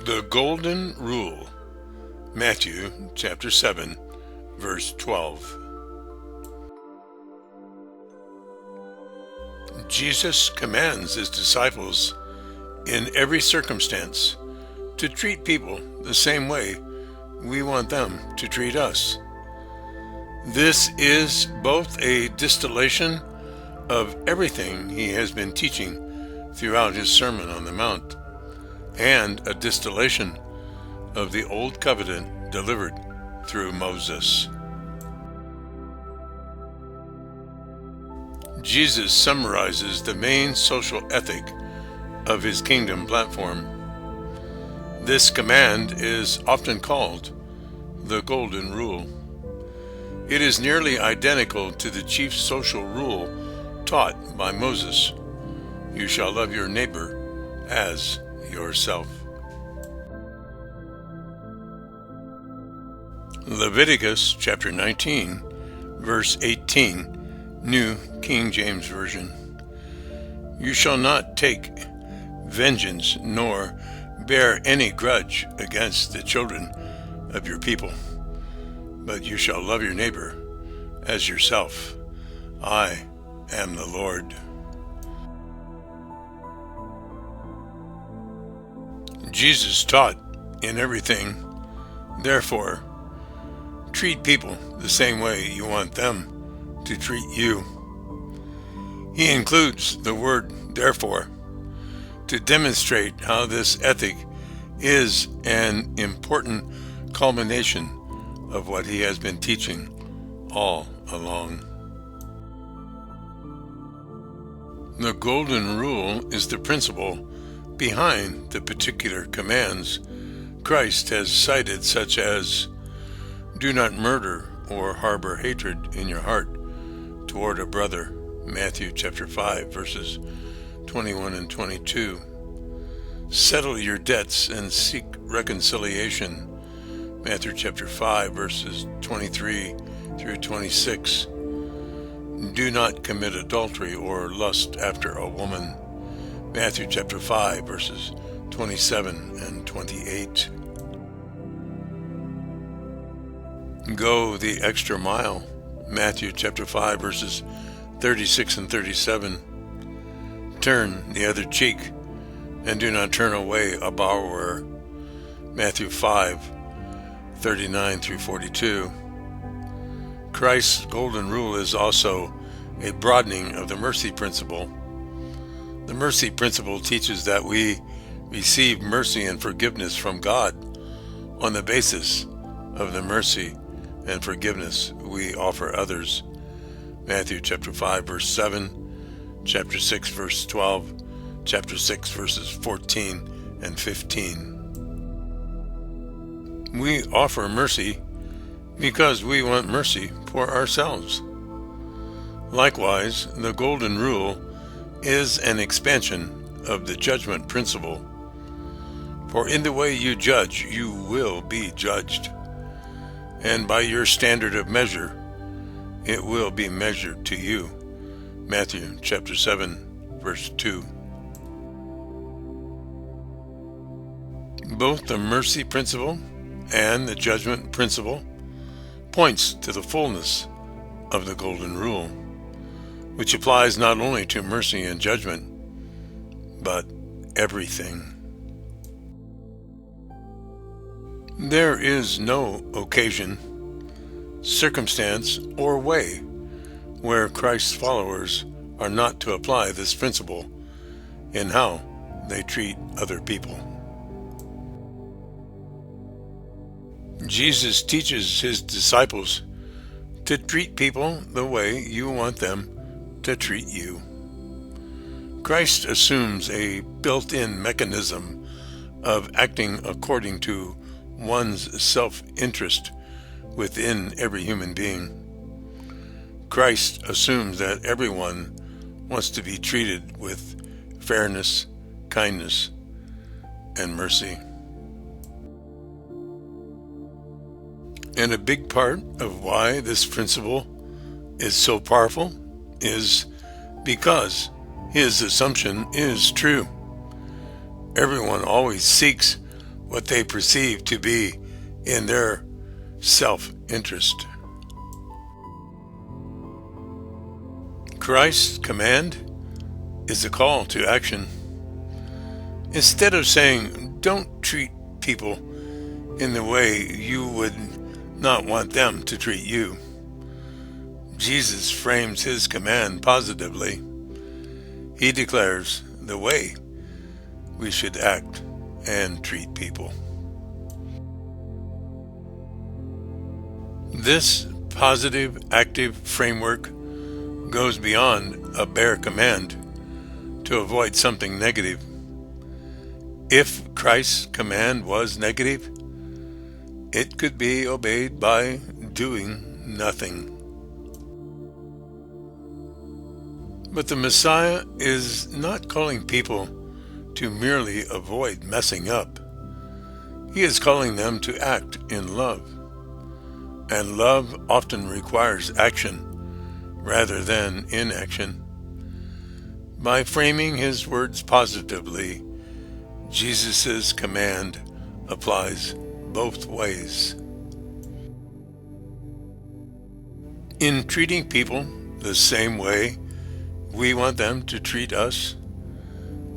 The Golden Rule, Matthew chapter 7, verse 12. Jesus commands his disciples in every circumstance to treat people the same way we want them to treat us. This is both a distillation of everything he has been teaching throughout his Sermon on the Mount, and a distillation of the Old Covenant delivered through Moses. Jesus summarizes the main social ethic of his kingdom platform. This command is often called the Golden Rule. It is nearly identical to the chief social rule taught by Moses: "You shall love your neighbor as yourself." Leviticus chapter 19, verse 18, New King James Version. "You shall not take vengeance nor bear any grudge against the children of your people, but you shall love your neighbor as yourself. I am the Lord." Jesus taught in everything, therefore, treat people the same way you want them to treat you. He includes the word therefore to demonstrate how this ethic is an important culmination of what he has been teaching all along. The Golden Rule is the principle behind the particular commands Christ has cited, such as, "Do not murder or harbor hatred in your heart toward a brother," Matthew chapter 5, verses 21 and 22. "Settle your debts and seek reconciliation," Matthew chapter 5, verses 23 through 26. "Do not commit adultery or lust after a woman," Matthew chapter 5, verses 27 and 28. "Go the extra mile," Matthew chapter 5, verses 36 and 37. "Turn the other cheek, and do not turn away a borrower," Matthew 5, 39 through 42. Christ's Golden Rule is also a broadening of the mercy principle. The mercy principle teaches that we receive mercy and forgiveness from God on the basis of the mercy and forgiveness we offer others. Matthew chapter 5, verse 7, chapter 6, verse 12, chapter 6, verses 14 and 15. We offer mercy because we want mercy for ourselves. Likewise, the Golden Rule is an expansion of the judgment principle. For in the way you judge, you will be judged, and by your standard of measure, it will be measured to you. Matthew chapter 7, verse 2. Both the mercy principle and the judgment principle points to the fullness of the Golden Rule, which applies not only to mercy and judgment, but everything. There is no occasion, circumstance, or way where Christ's followers are not to apply this principle in how they treat other people. Jesus teaches his disciples to treat people the way you want them to treat you. Christ assumes a built-in mechanism of acting according to one's self-interest within every human being. Christ assumes that everyone wants to be treated with fairness, kindness, and mercy. And a big part of why this principle is so powerful is because his assumption is true. Everyone always seeks what they perceive to be in their self-interest. Christ's command is a call to action. Instead of saying, don't treat people in the way you would not want them to treat you, Jesus frames his command positively. He declares the way we should act and treat people. This positive, active framework goes beyond a bare command to avoid something negative. If Christ's command was negative, it could be obeyed by doing nothing. But the Messiah is not calling people to merely avoid messing up. He is calling them to act in love. And love often requires action rather than inaction. By framing his words positively, Jesus' command applies both ways. In treating people the same way we want them to treat us,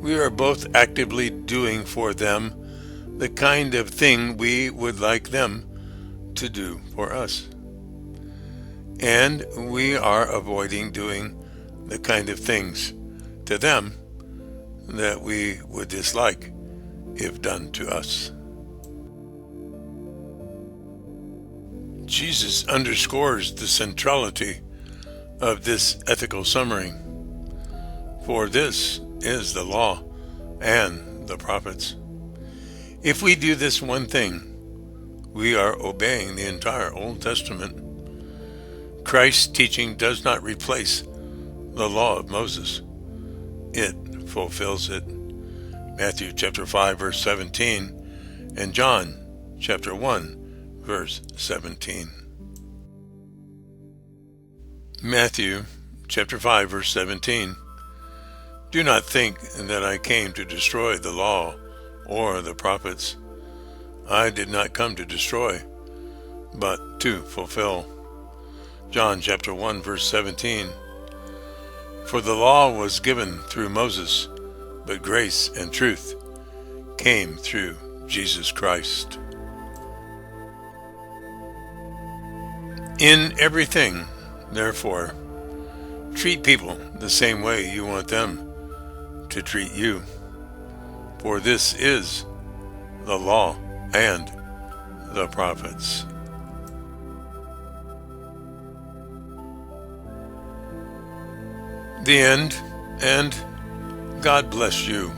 we are both actively doing for them the kind of thing we would like them to do for us. And we are avoiding doing the kind of things to them that we would dislike if done to us. Jesus underscores the centrality of this ethical summary. For this is the law and the prophets. If we do this one thing, we are obeying the entire Old Testament. Christ's teaching does not replace the law of Moses. It fulfills it. Matthew chapter 5 verse 17 and John chapter 1 verse 17. Matthew chapter 5 verse 17. Do not think that I came to destroy the law or the prophets. I did not come to destroy, but to fulfill. John chapter 1 verse 17. For the law was given through Moses, but grace and truth came through Jesus Christ. In everything, therefore, treat people the same way you want them to treat you. For this is the law and the prophets. The end, and God bless you.